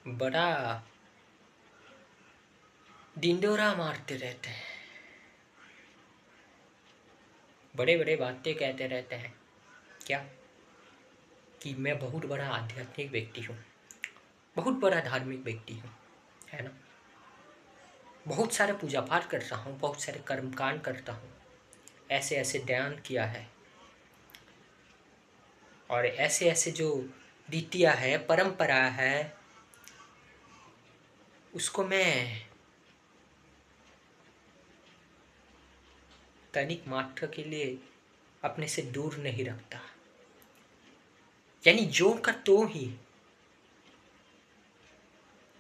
बड़ा ढिंढोरा मारते रहते हैं, बड़े बड़े बातें कहते रहते हैं। क्या कि मैं बहुत बड़ा आध्यात्मिक व्यक्ति हूँ, बहुत बड़ा धार्मिक व्यक्ति हूँ, है ना। बहुत सारे पूजा पाठ करता हूँ, बहुत सारे कर्मकांड करता हूँ, ऐसे ऐसे ध्यान किया है, और ऐसे ऐसे जो रीतियाँ है, परंपरा है, उसको मैं तनिक मात्र के लिए अपने से दूर नहीं रखता। यानी जो का तो ही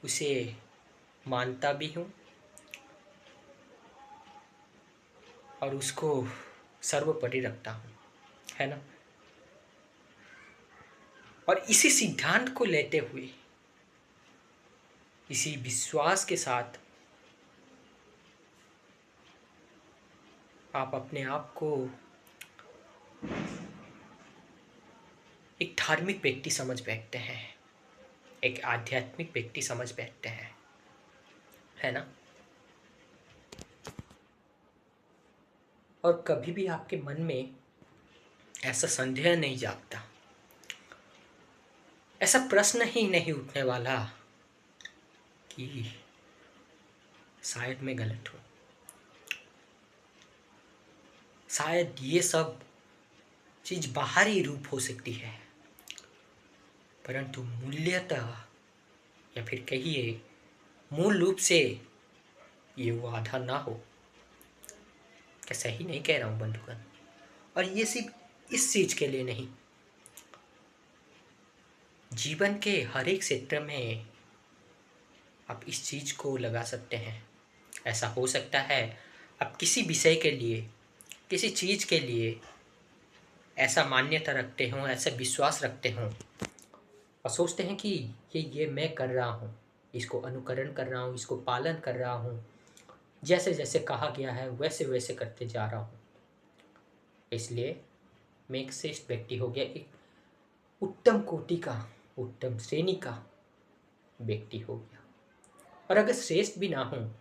उसे मानता भी हूँ और उसको सर्वोपरि रखता हूँ, है ना। और इसी सिद्धांत को लेते हुए, इसी विश्वास के साथ आप अपने आप को एक धार्मिक व्यक्ति समझ बैठते हैं, एक आध्यात्मिक व्यक्ति समझ बैठते हैं, है ना। और कभी भी आपके मन में ऐसा संदेह नहीं जागता, ऐसा प्रश्न ही नहीं उठने वाला कि शायद मैं गलत हूँ, शायद ये सब चीज बाहरी रूप हो सकती है, परंतु मूल्यतः या फिर कहिए मूल रूप से ये वो आधा ना हो। क्या सही नहीं कह रहा हूँ बंधुगण? और ये सिर्फ इस चीज के लिए नहीं, जीवन के हर एक क्षेत्र में आप इस चीज को लगा सकते हैं। ऐसा हो सकता है आप किसी विषय के लिए, किसी चीज के लिए ऐसा मान्यता रखते हो, ऐसा विश्वास रखते हो और सोचते हैं कि ये मैं कर रहा हूँ, इसको अनुकरण कर रहा हूँ, इसको पालन कर रहा हूँ, जैसे जैसे कहा गया है वैसे वैसे करते जा रहा हूँ, इसलिए मैं एक श्रेष्ठ व्यक्ति हो गया, एक उत्तम कोटि का, उत्तम श्रेणी का व्यक्ति हो गया। और अगर श्रेष्ठ भी ना हूँ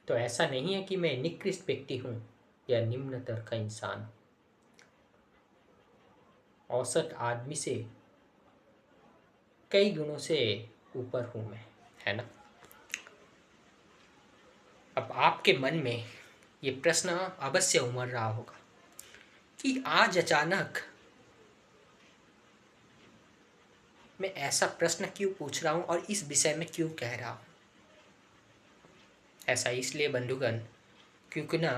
तो ऐसा नहीं है कि मैं निकृष्ट व्यक्ति हूँ या निम्नतर का इंसान हूँ। औसत आदमी से कई गुणों से ऊपर हूँ मैं, है ना। अब आपके मन में ये प्रश्न अवश्य उमड़ रहा होगा कि आज अचानक मैं ऐसा प्रश्न क्यों पूछ रहा हूँ और इस विषय में क्यों कह रहा हूँ। ऐसा इसलिए बंधुगण, क्योंकि ना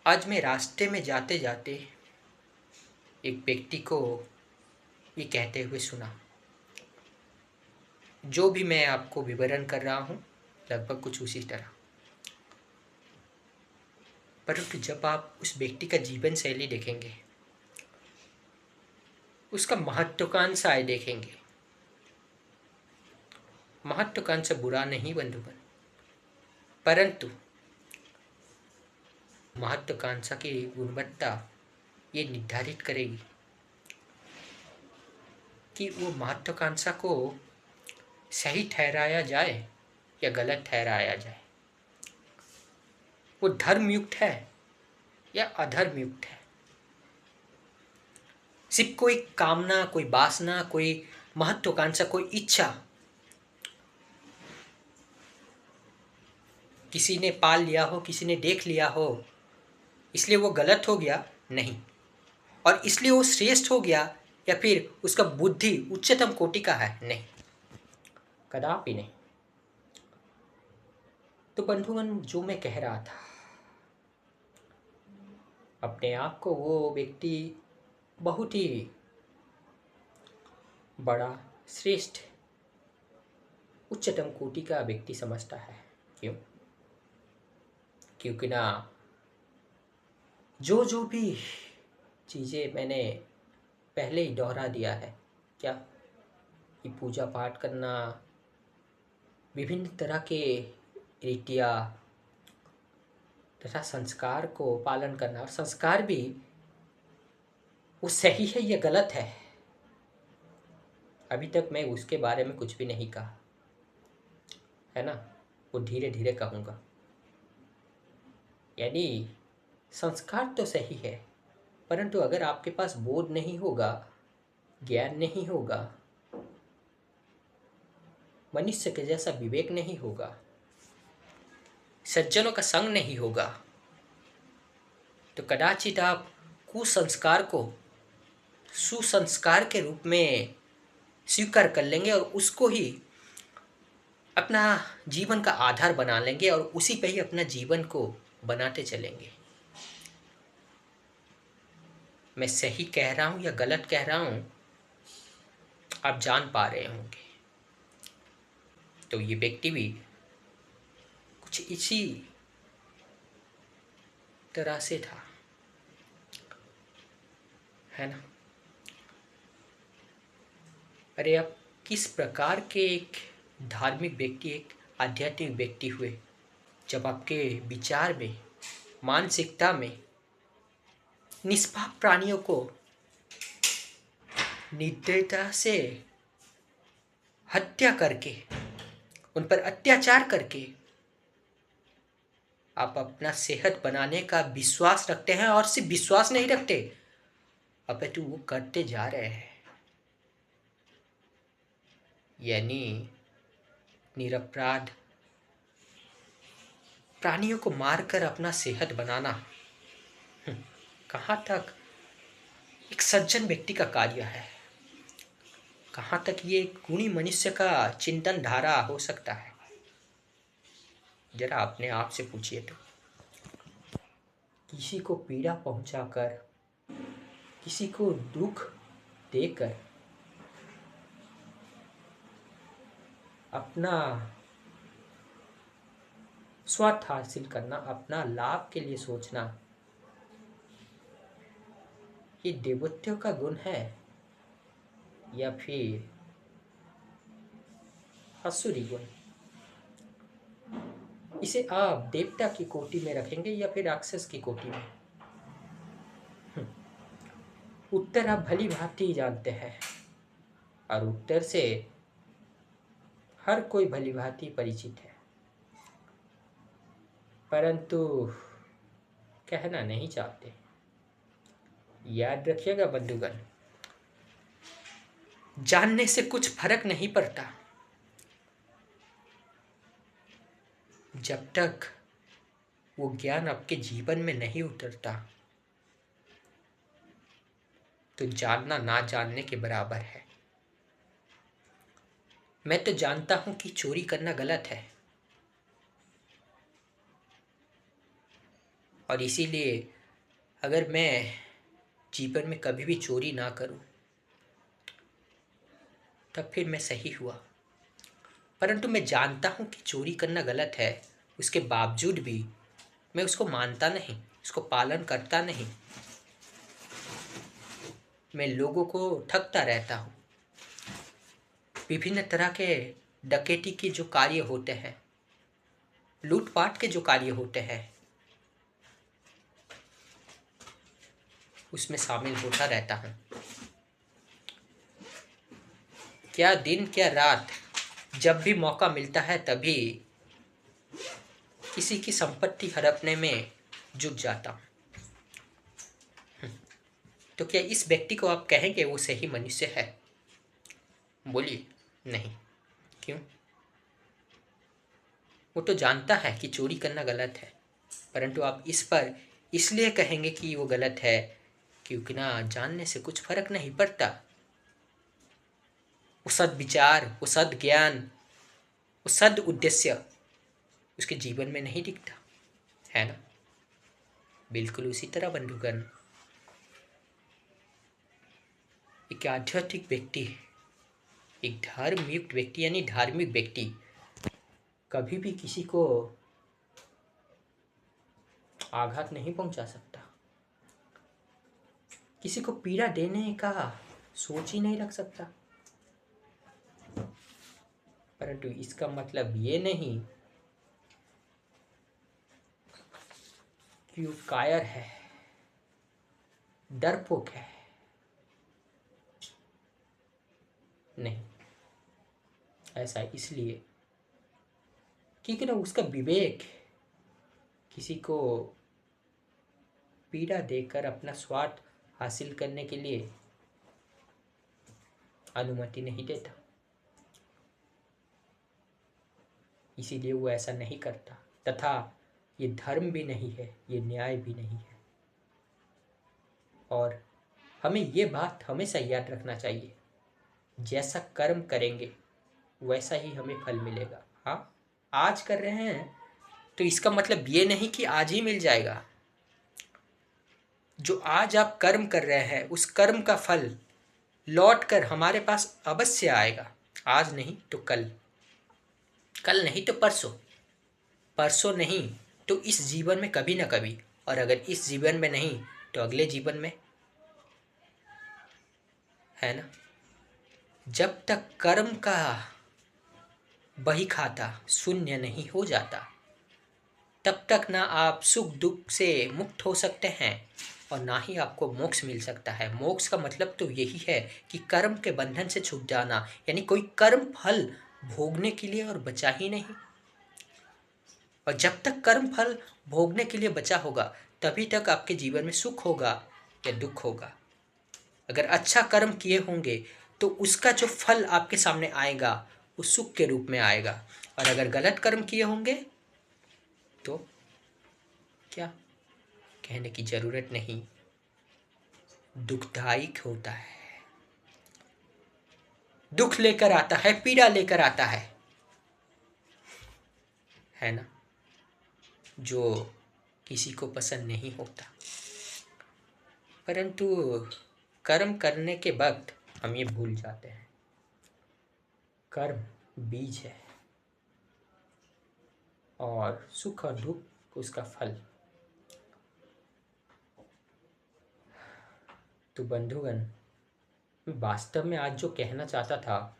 आज मैं रास्ते में जाते जाते एक व्यक्ति को ये कहते हुए सुना, जो भी मैं आपको विवरण कर रहा हूँ लगभग कुछ उसी तरह, परंतु जब आप उस व्यक्ति का जीवन शैली देखेंगे, उसका महत्वाकांक्षाएं देखेंगे, महत्वाकांक्षा बुरा नहीं बंधुगण, परंतु महत्वाकांक्षा की गुणवत्ता ये निर्धारित करेगी कि वो महत्वाकांक्षा को सही ठहराया जाए या गलत ठहराया जाए, वो धर्मयुक्त है या अधर्मयुक्त है। सिर्फ कोई कामना, कोई वासना, कोई महत्वाकांक्षा, कोई इच्छा किसी ने पाल लिया हो, किसी ने देख लिया हो, इसलिए वो गलत हो गया नहीं, और इसलिए वो श्रेष्ठ हो गया या फिर उसका बुद्धि उच्चतम कोटि का है, नहीं, कदापि नहीं। तो बंधुगण, जो मैं कह रहा था, अपने आप को वो व्यक्ति बहुत ही बड़ा, श्रेष्ठ, उच्चतम कोटि का व्यक्ति समझता है। क्यों? क्योंकि ना जो जो भी चीज़ें मैंने पहले ही दोहरा दिया है, क्या कि पूजा पाठ करना, विभिन्न तरह के रीतियाँ तथा संस्कार को पालन करना, और संस्कार भी वो सही है या गलत है, अभी तक मैं उसके बारे में कुछ भी नहीं कहा, है ना। वो धीरे धीरे कहूँगा। यानी संस्कार तो सही है, परंतु अगर आपके पास बोध नहीं होगा, ज्ञान नहीं होगा, मनुष्य के जैसा विवेक नहीं होगा, सज्जनों का संग नहीं होगा, तो कदाचित आप कुसंस्कार को सुसंस्कार के रूप में स्वीकार कर लेंगे और उसको ही अपना जीवन का आधार बना लेंगे और उसी पे ही अपना जीवन को बनाते चलेंगे। मैं सही कह रहा हूँ या गलत कह रहा हूँ, आप जान पा रहे होंगे। तो ये व्यक्ति भी कुछ इसी तरह से था, है ना। अरे आप किस प्रकार के एक धार्मिक व्यक्ति, एक आध्यात्मिक व्यक्ति हुए जब आपके विचार में, मानसिकता में निष्पाप प्राणियों को निर्दयता से हत्या करके, उन पर अत्याचार करके आप अपना सेहत बनाने का विश्वास रखते हैं, और सिर्फ विश्वास नहीं रखते, अपितु वो करते जा रहे हैं। यानी निरपराध प्राणियों को मारकर अपना सेहत बनाना कहाँ तक एक सज्जन व्यक्ति का कार्य है, कहाँ तक ये गुणी मनुष्य का चिंतन धारा हो सकता है। जरा अपने आप से पूछिए तो। किसी को पीड़ा पहुंचाकर, किसी को दुख देकर अपना स्वार्थ हासिल करना, अपना लाभ के लिए सोचना, ये देवत्व का गुण है या फिर आसुरी गुण? इसे आप देवता की कोटि में रखेंगे या फिर राक्षस की कोटि में? उत्तर आप भली भांति जानते हैं, और उत्तर से हर कोई भली भांति परिचित है, परंतु कहना नहीं चाहते। याद रखिएगा बंधुगण, जानने से कुछ फर्क नहीं पड़ता जब तक वो ज्ञान आपके जीवन में नहीं उतरता। तो जानना ना जानने के बराबर है। मैं तो जानता हूं कि चोरी करना गलत है, और इसीलिए अगर मैं जीवन में कभी भी चोरी ना करूं तब फिर मैं सही हुआ। परंतु मैं जानता हूं कि चोरी करना गलत है, उसके बावजूद भी मैं उसको मानता नहीं, उसको पालन करता नहीं। मैं लोगों को ठगता रहता हूँ। विभिन्न तरह के डकैती के जो कार्य होते हैं, लूटपाट के जो कार्य होते हैं, उसमें शामिल होता रहता हूँ। क्या दिन क्या रात, जब भी मौका मिलता है तभी किसी की संपत्ति हड़पने में जुट जाता हूँ। तो क्या इस व्यक्ति को आप कहेंगे वो सही मनुष्य है? बोलिए नहीं। क्यों? वो तो जानता है कि चोरी करना गलत है, परंतु आप इस पर इसलिए कहेंगे कि वो गलत है क्योंकि ना जानने से कुछ फर्क नहीं पड़ता। वो सद्विचार, वो सद्ज्ञान, वो सद उद्देश्य उसके जीवन में नहीं दिखता, है ना। बिल्कुल उसी तरह बंधुगण, एक आध्यात्मिक व्यक्ति, एक धर्मयुक्त व्यक्ति यानी धार्मिक व्यक्ति कभी भी किसी को आघात नहीं पहुंचा सकता, किसी को पीड़ा देने का सोच ही नहीं रख सकता। परंतु इसका मतलब ये नहीं कि वो कायर है, डरपोक है। नहीं, ऐसा इसलिए क्योंकि ना उसका विवेक किसी को पीड़ा देकर अपना स्वार्थ हासिल करने के लिए अनुमति नहीं देता, इसीलिए वो ऐसा नहीं करता। तथा ये धर्म भी नहीं है, ये न्याय भी नहीं है। और हमें ये बात हमेशा याद रखना चाहिए, जैसा कर्म करेंगे वैसा ही हमें फल मिलेगा। हाँ, आज कर रहे हैं तो इसका मतलब ये नहीं कि आज ही मिल जाएगा। जो आज आप कर्म कर रहे हैं उस कर्म का फल लौट कर हमारे पास अवश्य आएगा। आज नहीं तो कल, कल नहीं तो परसों, परसों नहीं तो इस जीवन में कभी ना कभी, और अगर इस जीवन में नहीं तो अगले जीवन में, है ना। जब तक कर्म का बही खाता शून्य नहीं हो जाता तब तक ना आप सुख दुख से मुक्त हो सकते हैं और ना ही आपको मोक्ष मिल सकता है। मोक्ष का मतलब तो यही है कि कर्म के बंधन से छूट जाना, यानी कोई कर्म फल भोगने के लिए और बचा ही नहीं। और जब तक कर्म फल भोगने के लिए बचा होगा तभी तक आपके जीवन में सुख होगा या दुख होगा। अगर अच्छा कर्म किए होंगे तो उसका जो फल आपके सामने आएगा वो सुख के रूप में आएगा, और अगर गलत कर्म किए होंगे तो क्या कहने की जरूरत नहीं, दुखदायक होता है, दुख लेकर आता है, पीड़ा लेकर आता है ना, जो किसी को पसंद नहीं होता। परंतु कर्म करने के वक्त हम ये भूल जाते हैं, कर्म बीज है और सुख और दुख उसका फल। तो बंधुगण, वास्तव में आज जो कहना चाहता था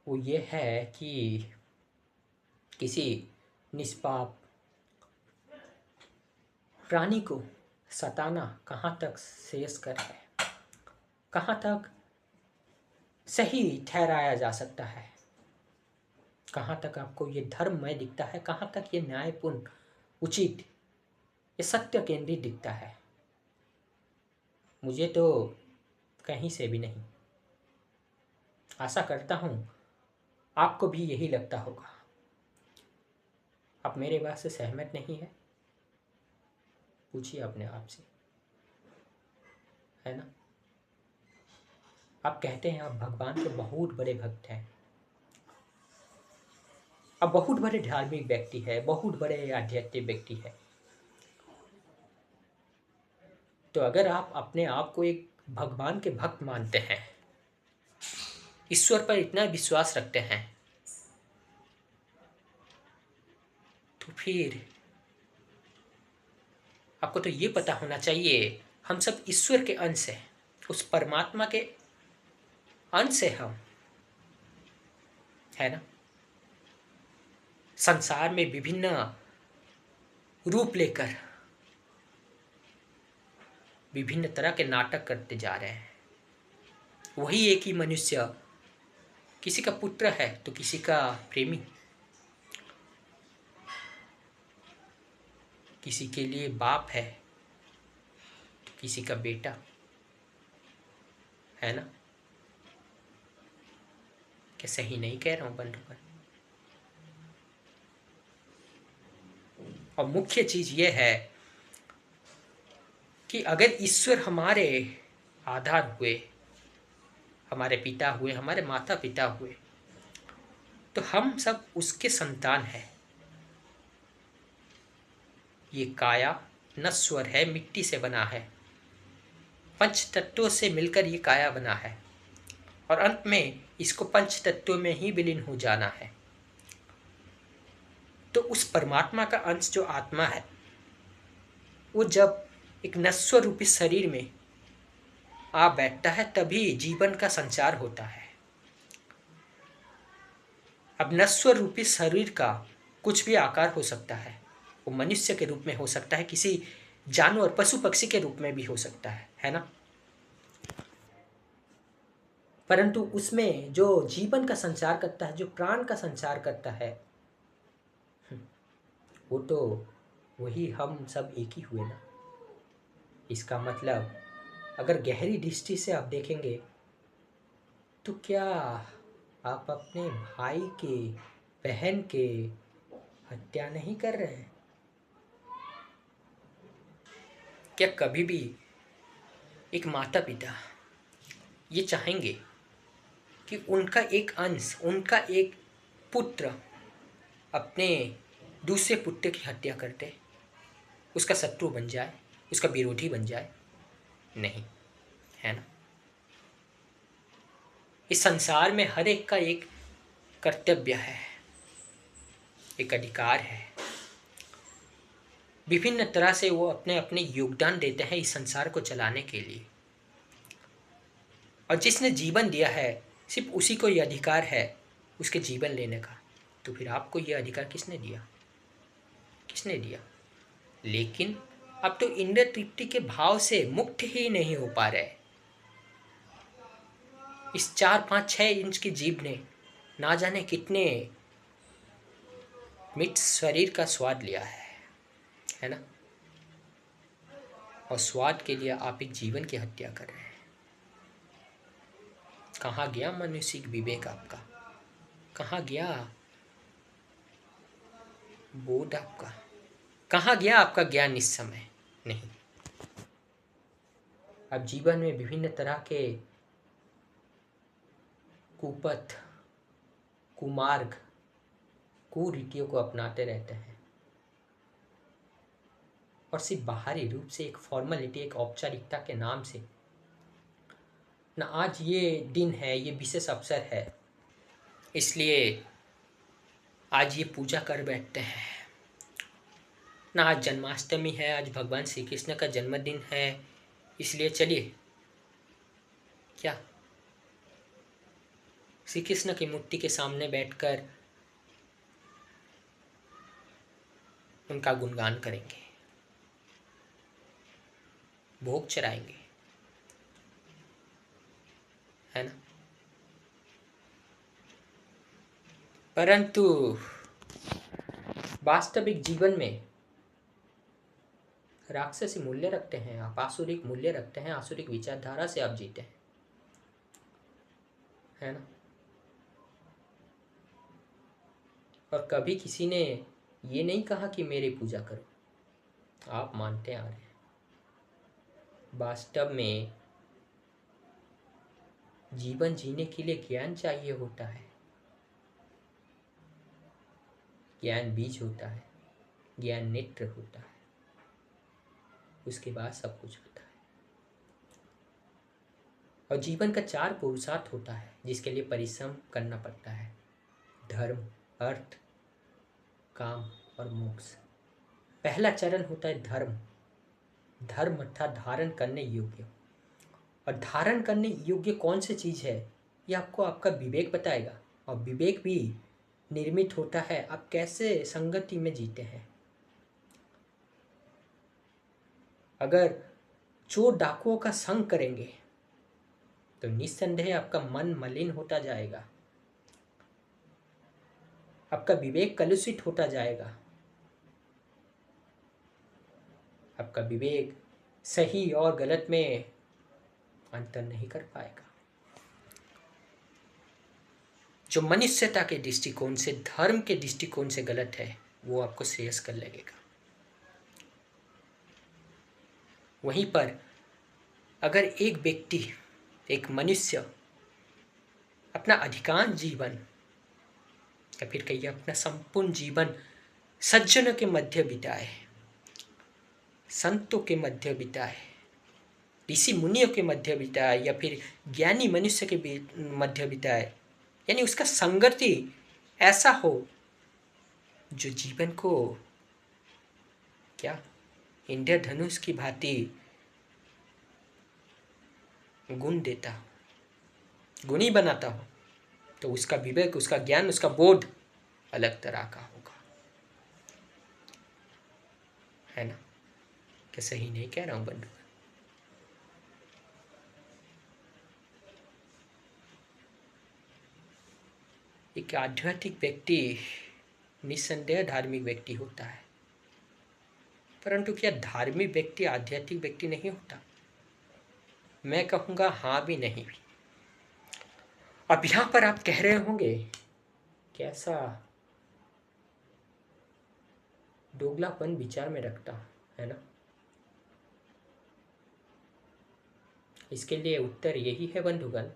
वो ये है कि किसी निष्पाप प्राणी को सताना कहाँ तक श्रेयस्कर है, कहाँ तक सही ठहराया जा सकता है, कहाँ तक आपको ये धर्ममय दिखता है, कहाँ तक ये न्यायपूर्ण, उचित, ये सत्य केंद्रित दिखता है। मुझे तो कहीं से भी नहीं। आशा करता हूँ आपको भी यही लगता होगा। आप मेरे बात से सहमत नहीं है? पूछिए अपने आप से, है ना। आप कहते हैं आप भगवान के बहुत बड़े भक्त हैं, आप बहुत बड़े धार्मिक व्यक्ति है, बहुत बड़े आध्यात्मिक व्यक्ति है। तो अगर आप अपने आप को एक भगवान के भक्त मानते हैं, ईश्वर पर इतना विश्वास रखते हैं, तो फिर आपको तो ये पता होना चाहिए हम सब ईश्वर के अंश हैं, उस परमात्मा के अंश है हम, है ना। संसार में विभिन्न रूप लेकर विभिन्न तरह के नाटक करते जा रहे हैं। वही एक ही मनुष्य, किसी का पुत्र है तो किसी का प्रेमी, किसी के लिए बाप है तो किसी का बेटा, है ना। क्या सही नहीं कह रहा हूं बंधुगण? और मुख्य चीज ये है कि अगर ईश्वर हमारे आधार हुए, हमारे पिता हुए, हमारे माता पिता हुए, तो हम सब उसके संतान हैं। ये काया नश्वर है, मिट्टी से बना है, पंच तत्वों से मिलकर ये काया बना है और अंत में इसको पंच तत्वों में ही विलीन हो जाना है। तो उस परमात्मा का अंश जो आत्मा है वो जब एक नश्वर रूपी शरीर में आ बैठता है तभी जीवन का संचार होता है। अब नश्वर रूपी शरीर का कुछ भी आकार हो सकता है, वो मनुष्य के रूप में हो सकता है, किसी जानवर पशु पक्षी के रूप में भी हो सकता है ना। परंतु उसमें जो जीवन का संचार करता है, जो प्राण का संचार करता है, वो तो वही हम सब एक ही हुए ना। इसका मतलब अगर गहरी दृष्टि से आप देखेंगे तो क्या आप अपने भाई के, बहन के हत्या नहीं कर रहे हैं? क्या कभी भी एक माता पिता ये चाहेंगे कि उनका एक अंश, उनका एक पुत्र अपने दूसरे पुत्र की हत्या कर दे, उसका शत्रु बन जाए, उसका विरोधी बन जाए? नहीं, है ना। इस संसार में हर एक का एक कर्तव्य है, एक अधिकार है। विभिन्न तरह से वो अपने अपने योगदान देते हैं इस संसार को चलाने के लिए। और जिसने जीवन दिया है सिर्फ उसी को ये अधिकार है उसके जीवन लेने का। तो फिर आपको ये अधिकार किसने दिया? किसने दिया? लेकिन अब तो इंद्रिय तृप्ति के भाव से मुक्त ही नहीं हो पा रहे। इस 4-5-6 इंच की जीभ ने ना जाने कितने मिट शरीर का स्वाद लिया है ना। और स्वाद के लिए आप एक जीवन की हत्या कर रहे हैं। कहाँ गया मानसिक विवेक आपका? कहाँ गया बोध आपका? कहाँ गया आपका ज्ञान इस समय? नहीं। अब जीवन में विभिन्न तरह के कुपथ, कुमार्ग, कुरीतियों को अपनाते रहते हैं और सिर्फ बाहरी रूप से एक फॉर्मेलिटी, एक औपचारिकता के नाम से ना आज ये दिन है, ये विशेष अवसर है इसलिए आज ये पूजा कर बैठते हैं, ना आज जन्माष्टमी है, आज भगवान श्री कृष्ण का जन्मदिन है इसलिए चलिए क्या श्री कृष्ण की मूर्ति के सामने बैठकर उनका गुणगान करेंगे, भोग चढ़ाएंगे, है ना। परंतु वास्तविक जीवन में राक्षसी मूल्य रखते हैं आप, आसुरिक मूल्य रखते हैं, आसुरिक विचारधारा से आप जीते हैं, है ना। और कभी किसी ने ये नहीं कहा कि मेरी पूजा करो, आप मानते आ रहे हैं। वास्तव में जीवन जीने के लिए ज्ञान चाहिए होता है। ज्ञान बीज होता है, ज्ञान नेत्र होता है, उसके बाद सब कुछ होता है। और जीवन का 4 पुरुषार्थ होता है जिसके लिए परिश्रम करना पड़ता है: धर्म, अर्थ, काम और मोक्ष। पहला चरण होता है धर्म। धर्म अर्थात धारण करने योग्य। और धारण करने योग्य कौन सी चीज है ये आपको आपका विवेक बताएगा। और विवेक भी निर्मित होता है आप कैसे संगति में जीते हैं। अगर चोर डाकुओं का संग करेंगे तो निस्संदेह आपका मन मलिन होता जाएगा, आपका विवेक कलुषित होता जाएगा, आपका विवेक सही और गलत में अंतर नहीं कर पाएगा। जो मनुष्यता के दृष्टिकोण से, धर्म के दृष्टिकोण से गलत है वो आपको श्रेयस्कर लगेगा। वहीं पर अगर एक व्यक्ति, एक मनुष्य अपना अधिकांश जीवन या फिर कहिए अपना संपूर्ण जीवन सज्जनों के मध्य बिताए, संतों के मध्य बिताए, ऋषि मुनियों के मध्य बिताए या फिर ज्ञानी मनुष्य के मध्य बिताए, यानी उसका संगति ऐसा हो जो जीवन को क्या इंद्रधनुष की भांति गुण देता हो, गुणी बनाता हो, तो उसका विवेक, उसका ज्ञान, उसका बोध अलग तरह का होगा, है ना। क्या सही नहीं कह रहा हूं बंधु? एक आध्यात्मिक व्यक्ति निस्संदेह धार्मिक व्यक्ति होता है, परंतु क्या धार्मिक व्यक्ति आध्यात्मिक व्यक्ति नहीं होता? मैं कहूँगा हाँ भी नहीं भी। अब यहाँ पर आप कह रहे होंगे कैसा दोगलापन विचार में रखता है ना। इसके लिए उत्तर यही है बंधुगण,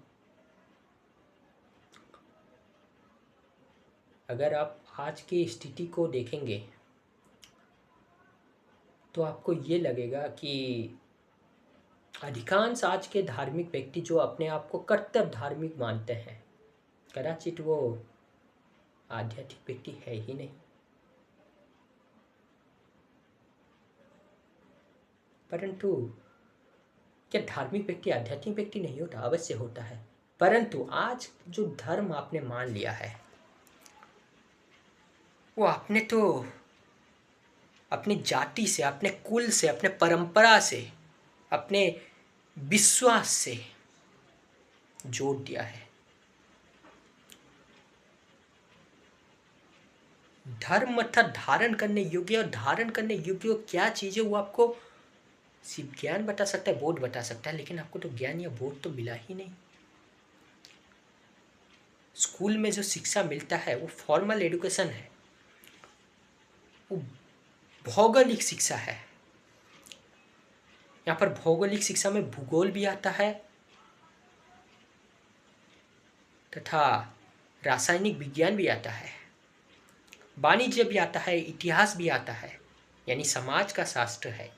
अगर आप आज की स्थिति को देखेंगे तो आपको ये लगेगा कि अधिकांश आज के धार्मिक व्यक्ति जो अपने आप को कट्टर धार्मिक मानते हैं, कदाचित वो आध्यात्मिक व्यक्ति है ही नहीं। परंतु क्या धार्मिक व्यक्ति आध्यात्मिक व्यक्ति नहीं होता? अवश्य होता है। परंतु आज जो धर्म आपने मान लिया है वो आपने तो अपनी जाति से, अपने कुल से, अपने परंपरा से, अपने विश्वास से जोड़ दिया है। धर्म अर्थात धारण करने योग्य, और धारण करने योग्य क्या चीज है वो आपको सिर्फ ज्ञान बता सकता है, बोध बता सकता है, लेकिन आपको तो ज्ञान या बोध तो मिला ही नहीं। स्कूल में जो शिक्षा मिलता है वो फॉर्मल एजुकेशन है, वो भौगोलिक शिक्षा है। यहाँ पर भौगोलिक शिक्षा में भूगोल भी आता है तथा रासायनिक विज्ञान भी आता है, वाणिज्य भी आता है, इतिहास भी आता है, यानी समाज का शास्त्र है।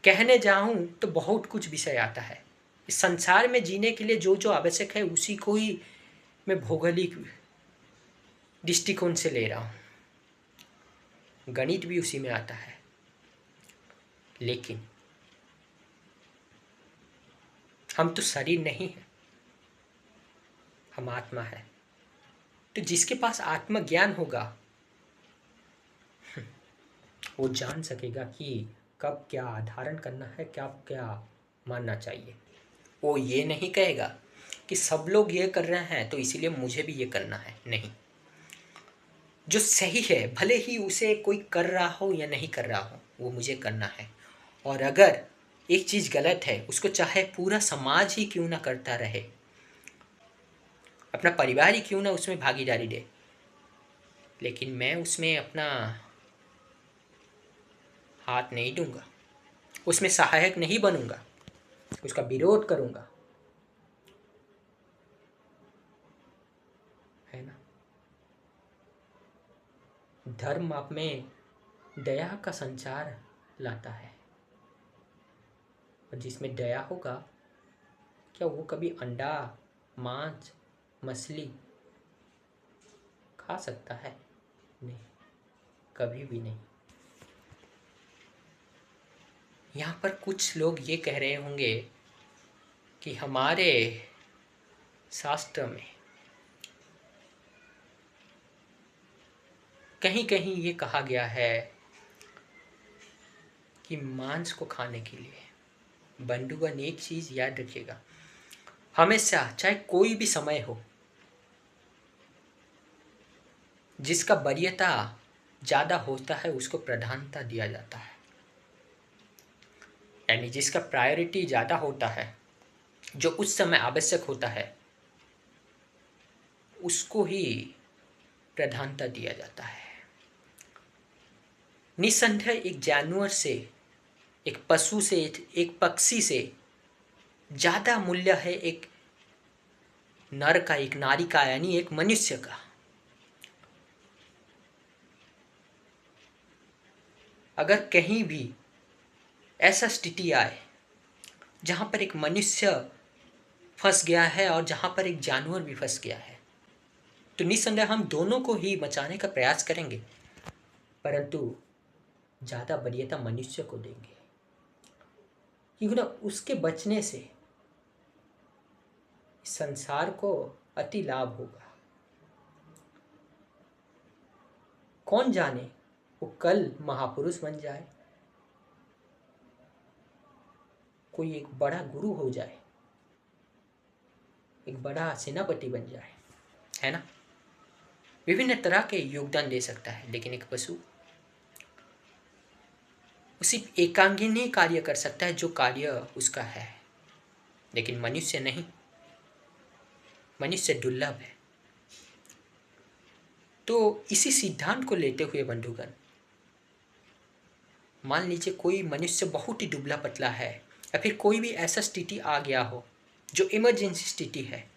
कहने जाऊं तो बहुत कुछ विषय आता है। इस संसार में जीने के लिए जो जो आवश्यक है उसी को ही मैं भौगोलिक दृष्टिकोण से ले रहा हूं। गणित भी उसी में आता है, लेकिन हम तो शरीर नहीं है, हम आत्मा है। तो जिसके पास आत्मज्ञान होगा वो जान सकेगा कि कब क्या धारण करना है, क्या क्या मानना चाहिए। वो ये नहीं कहेगा कि सब लोग ये कर रहे हैं तो इसीलिए मुझे भी ये करना है। नहीं, जो सही है भले ही उसे कोई कर रहा हो या नहीं कर रहा हो, वो मुझे करना है। और अगर एक चीज़ गलत है, उसको चाहे पूरा समाज ही क्यों ना करता रहे, अपना परिवार ही क्यों ना उसमें भागीदारी दे, लेकिन मैं उसमें अपना हाथ नहीं दूंगा, उसमें सहायक नहीं बनूंगा, उसका विरोध करूंगा, है ना। धर्म आप में दया का संचार लाता है, और जिसमें दया होगा, क्या वो कभी अंडा, मांस, मछली खा सकता है? नहीं, कभी भी नहीं। यहाँ पर कुछ लोग ये कह रहे होंगे कि हमारे शास्त्र में कहीं कहीं ये कहा गया है कि मांस को खाने के लिए। बंधुगण, एक चीज याद रखिएगा, हमेशा चाहे कोई भी समय हो, जिसका वरीयता ज्यादा होता है उसको प्रधानता दिया जाता है, यानी जिसका प्रायोरिटी ज्यादा होता है, जो उस समय आवश्यक होता है, उसको ही प्रधानता दिया जाता है। निस्संदेह एक जानवर से, एक पशु से, एक पक्षी से ज्यादा मूल्य है एक नर का, एक नारी का, यानी एक मनुष्य का। अगर कहीं भी ऐसा स्थिति आए जहां पर एक मनुष्य फंस गया है और जहां पर एक जानवर भी फंस गया है, तो निस्संदेह हम दोनों को ही बचाने का प्रयास करेंगे, परंतु ज्यादा वरीयता मनुष्य को देंगे, क्योंकि ना उसके बचने से संसार को अति लाभ होगा। कौन जाने वो कल महापुरुष बन जाए, कोई एक बड़ा गुरु हो जाए, एक बड़ा सेनापति बन जाए, है ना। विभिन्न तरह के योगदान दे सकता है, लेकिन एक पशु सिर्फ एकांगीन ही कार्य कर सकता है जो कार्य उसका है, लेकिन मनुष्य नहीं। मनुष्य दुर्लभ है। तो इसी सिद्धांत को लेते हुए बंधुगण, मान लीजिए कोई मनुष्य बहुत ही दुबला पतला है, या फिर कोई भी ऐसा स्थिति आ गया हो जो इमरजेंसी स्थिति है,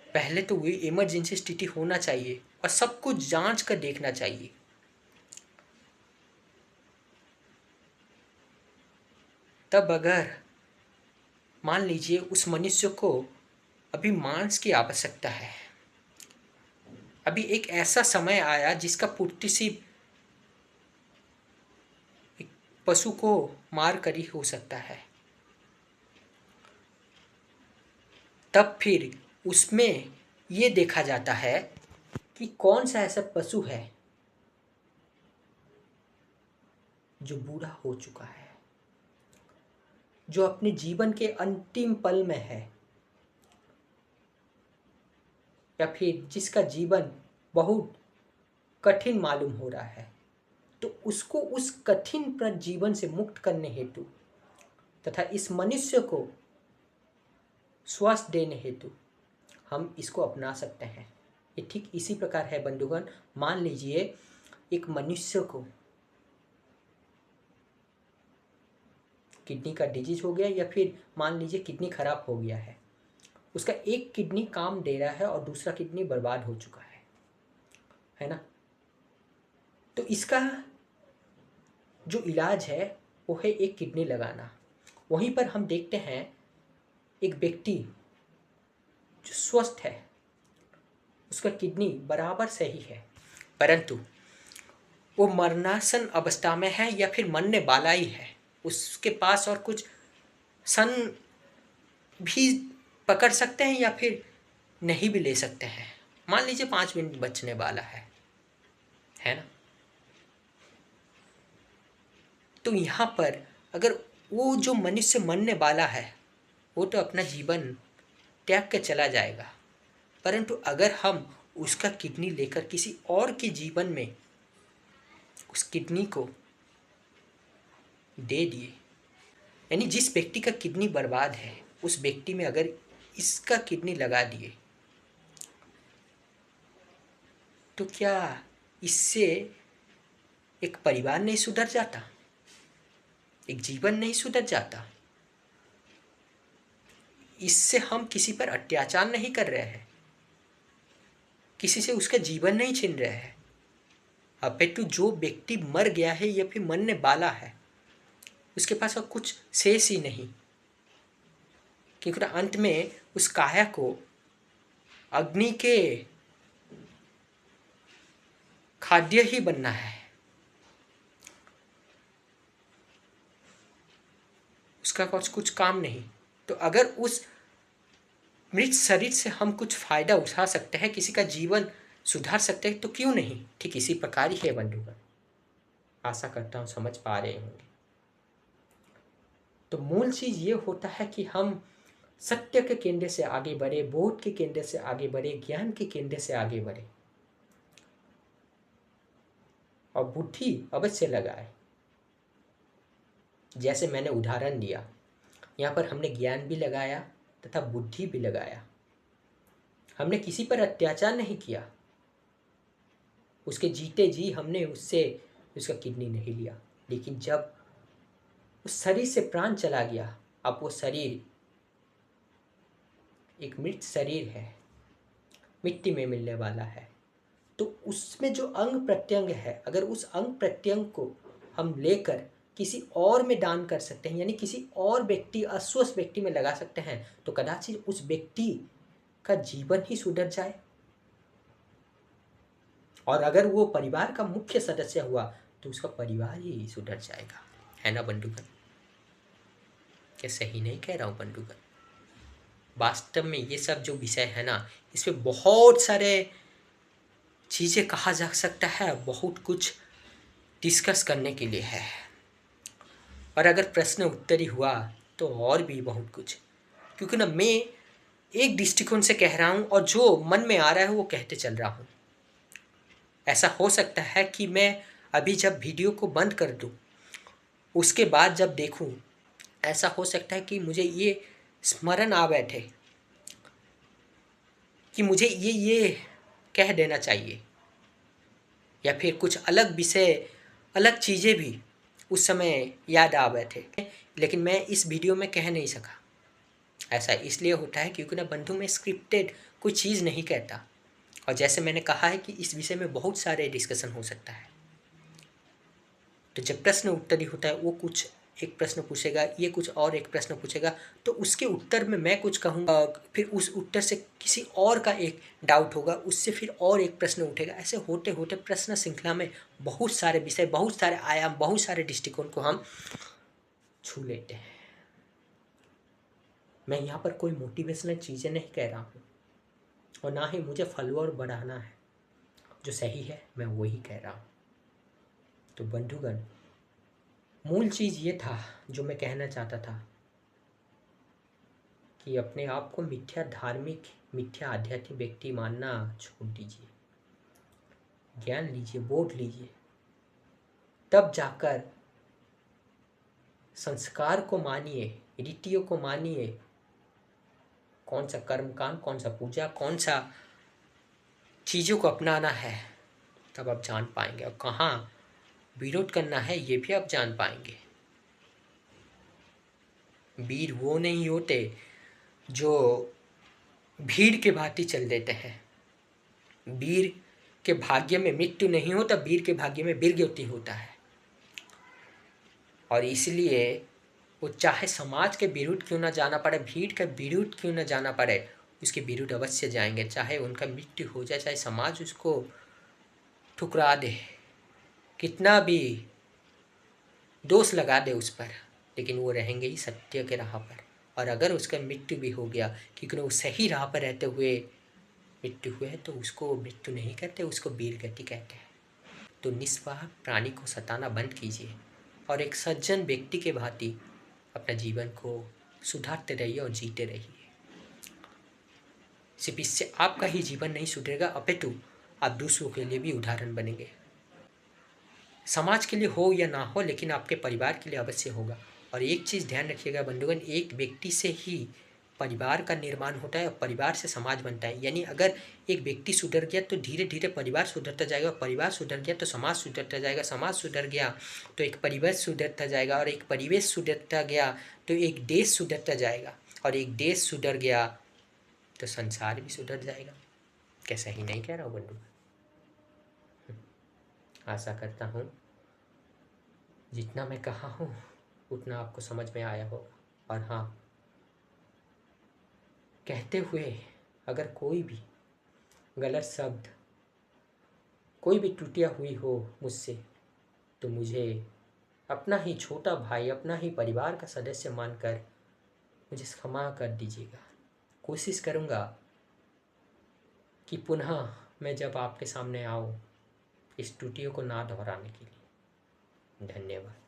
पहले तो वही इमरजेंसी स्थिति होना चाहिए और सब कुछ जांच कर देखना चाहिए। तब अगर मान लीजिए उस मनुष्य को अभी मांस की आवश्यकता है, अभी एक ऐसा समय आया जिसका पूर्ति सिर्फ एक पशु को मार कर ही हो सकता है, तब फिर उसमें ये देखा जाता है कि कौन सा ऐसा पशु है जो बूढ़ा हो चुका है, जो अपने जीवन के अंतिम पल में है, या फिर जिसका जीवन बहुत कठिन मालूम हो रहा है। तो उसको उस कठिन पर जीवन से मुक्त करने हेतु तथा इस मनुष्य को स्वास्थ्य देने हेतु हम इसको अपना सकते हैं। ये ठीक इसी प्रकार है बंधुगण। मान लीजिए एक मनुष्य को किडनी का डिजीज हो गया, या फिर मान लीजिए किडनी खराब हो गया है, उसका एक किडनी काम दे रहा है और दूसरा किडनी बर्बाद हो चुका है ना। तो इसका जो इलाज है वो है एक किडनी लगाना। वहीं पर हम देखते हैं एक व्यक्ति जो स्वस्थ है, उसका किडनी बराबर सही है, परंतु वो मरणासन अवस्था में है या फिर मरने वाला ही है, उसके पास और कुछ सन भी पकड़ सकते हैं या फिर नहीं भी ले सकते हैं। मान लीजिए 5 मिनट बचने वाला है ना। तो यहाँ पर अगर वो जो मनुष्य मरने वाला है वो तो अपना जीवन त्याग के चला जाएगा, परंतु अगर हम उसका किडनी लेकर किसी और के जीवन में उस किडनी को दे दिए, यानी जिस व्यक्ति का किडनी बर्बाद है उस व्यक्ति में अगर इसका किडनी लगा दिए, तो क्या इससे एक परिवार नहीं सुधर जाता, एक जीवन नहीं सुधर जाता? इससे हम किसी पर अत्याचार नहीं कर रहे हैं, किसी से उसका जीवन नहीं छीन रहे हैं, अपितु जो व्यक्ति मर गया है या फिर मरने वाला है उसके पास अब कुछ शेष ही नहीं, क्योंकि अंत में उस काया को अग्नि के खाद्य ही बनना है, उसका कुछ काम नहीं। तो अगर उस मृत शरीर से हम कुछ फायदा उठा सकते हैं, किसी का जीवन सुधार सकते हैं, तो क्यों नहीं। ठीक इसी प्रकार ही है बंधुगण। आशा करता हूँ समझ पा रहे होंगे। तो मूल चीज ये होता है कि हम सत्य के केंद्र से आगे बढ़े, बोध के केंद्र से आगे बढ़े, ज्ञान के केंद्र से आगे बढ़े और बुद्धि अवश्य लगाए। जैसे मैंने उदाहरण दिया, यहाँ पर हमने ज्ञान भी लगाया तथा बुद्धि भी लगाया। हमने किसी पर अत्याचार नहीं किया, उसके जीते जी हमने उससे उसका किडनी नहीं लिया, लेकिन जब उस शरीर से प्राण चला गया, अब वो शरीर एक मृत शरीर है, मिट्टी में मिलने वाला है, तो उसमें जो अंग प्रत्यंग है, अगर उस अंग प्रत्यंग को हम लेकर किसी और में दान कर सकते हैं, यानी किसी और व्यक्ति, अस्वस्थ व्यक्ति में लगा सकते हैं, तो कदाचित उस व्यक्ति का जीवन ही सुधर जाए। और अगर वो परिवार का मुख्य सदस्य हुआ तो उसका परिवार ही सुधर जाएगा, है ना बंधुगण। क्या सही नहीं कह रहा हूँ बंधुगण? वास्तव में ये सब जो विषय है ना, इसमें बहुत सारे चीज़ें कहा जा सकता है, बहुत कुछ डिस्कस करने के लिए है, और अगर प्रश्न उत्तरी हुआ तो और भी बहुत कुछ। क्योंकि ना मैं एक दृष्टिकोण से कह रहा हूँ और जो मन में आ रहा है वो कहते चल रहा हूँ। ऐसा हो सकता है कि मैं अभी जब वीडियो को बंद कर दूँ, उसके बाद जब देखूँ, ऐसा हो सकता है कि मुझे ये स्मरण आ बैठे कि मुझे ये कह देना चाहिए, या फिर कुछ अलग विषय, अलग चीज़ें भी उस समय याद आ बैठे, लेकिन मैं इस वीडियो में कह नहीं सका। ऐसा इसलिए होता है क्योंकि ना बंधु, मैं स्क्रिप्टेड कोई चीज़ नहीं कहता, और जैसे मैंने कहा है कि इस विषय में बहुत सारे डिस्कशन हो सकता है। तो जब प्रश्न उत्तर ही होता है, वो कुछ एक प्रश्न पूछेगा, ये कुछ और एक प्रश्न पूछेगा, तो उसके उत्तर में मैं कुछ कहूँगा, फिर उस उत्तर से किसी और का एक डाउट होगा, उससे फिर और एक प्रश्न उठेगा। ऐसे होते होते प्रश्न श्रृंखला में बहुत सारे विषय, बहुत सारे आयाम, बहुत सारे दृष्टिकोण को हम छू लेते हैं। मैं यहाँ पर कोई मोटिवेशनल चीज़ें नहीं कह रहा हूँ, और ना ही मुझे फॉलोअर बढ़ाना है। जो सही है मैं वही कह रहा हूँ। तो बंधुगण, मूल चीज़ ये था जो मैं कहना चाहता था कि अपने आप को मिथ्या धार्मिक, मिथ्या आध्यात्मिक व्यक्ति मानना छोड़ दीजिए। ज्ञान लीजिए, बोध लीजिए, तब जाकर संस्कार को मानिए, रीतियों को मानिए। कौन सा कर्मकांड, कौन सा पूजा, कौन सा चीज़ों को अपनाना है, तब आप जान पाएंगे। और कहाँ विरोध करना है ये भी आप जान पाएंगे। वीर वो नहीं होते जो भीड़ के भांति चल देते हैं। वीर के भाग्य में मृत्यु नहीं होता, वीर के भाग्य में वीरगति होता है। और इसलिए वो चाहे समाज के विरुद्ध क्यों ना जाना पड़े, भीड़ के विरुद्ध क्यों ना जाना पड़े, उसके विरुद्ध अवश्य जाएंगे। चाहे उनका मृत्यु हो जाए, चाहे समाज उसको ठुकरा दे, कितना भी दोष लगा दे उस पर, लेकिन वो रहेंगे ही सत्य के राह पर। और अगर उसका मृत्यु भी हो गया, क्योंकि वो सही राह पर रहते हुए मृत्यु हुए है, तो उसको मृत्यु नहीं कहते, उसको वीर गति कहते हैं। तो निस्वार्थ प्राणी को सताना बंद कीजिए और एक सज्जन व्यक्ति के भांति अपना जीवन को सुधारते रहिए और जीते रहिए। सिर्फ इससे आपका ही जीवन नहीं सुधरेगा, अपितु आप दूसरों के लिए भी उदाहरण बनेंगे। समाज के लिए हो या ना हो, लेकिन आपके परिवार के लिए अवश्य होगा। और एक चीज़ ध्यान रखिएगा बंधुगण, एक व्यक्ति से ही परिवार का निर्माण होता है और परिवार से समाज बनता है। यानी अगर एक व्यक्ति सुधर गया तो धीरे धीरे परिवार सुधरता जाएगा, परिवार सुधर गया तो समाज सुधरता जाएगा, समाज सुधर गया तो एक परिवेश सुधरता जाएगा, और एक परिवेश सुधरता गया तो एक देश सुधरता जाएगा, और एक देश सुधर गया तो संसार भी सुधर जाएगा। कैसा ही नहीं कह रहा हूँ बंधु। आशा करता हूँ जितना मैं कहा हूँ उतना आपको समझ में आया होगा। और हाँ, कहते हुए अगर कोई भी गलत शब्द, कोई भी त्रुटियाँ हुई हो मुझसे, तो मुझे अपना ही छोटा भाई, अपना ही परिवार का सदस्य मानकर मुझे क्षमा कर दीजिएगा। कोशिश करूँगा कि पुनः मैं जब आपके सामने आऊँ, इस त्रुटियों को ना दोहराने के लिए। धन्यवाद।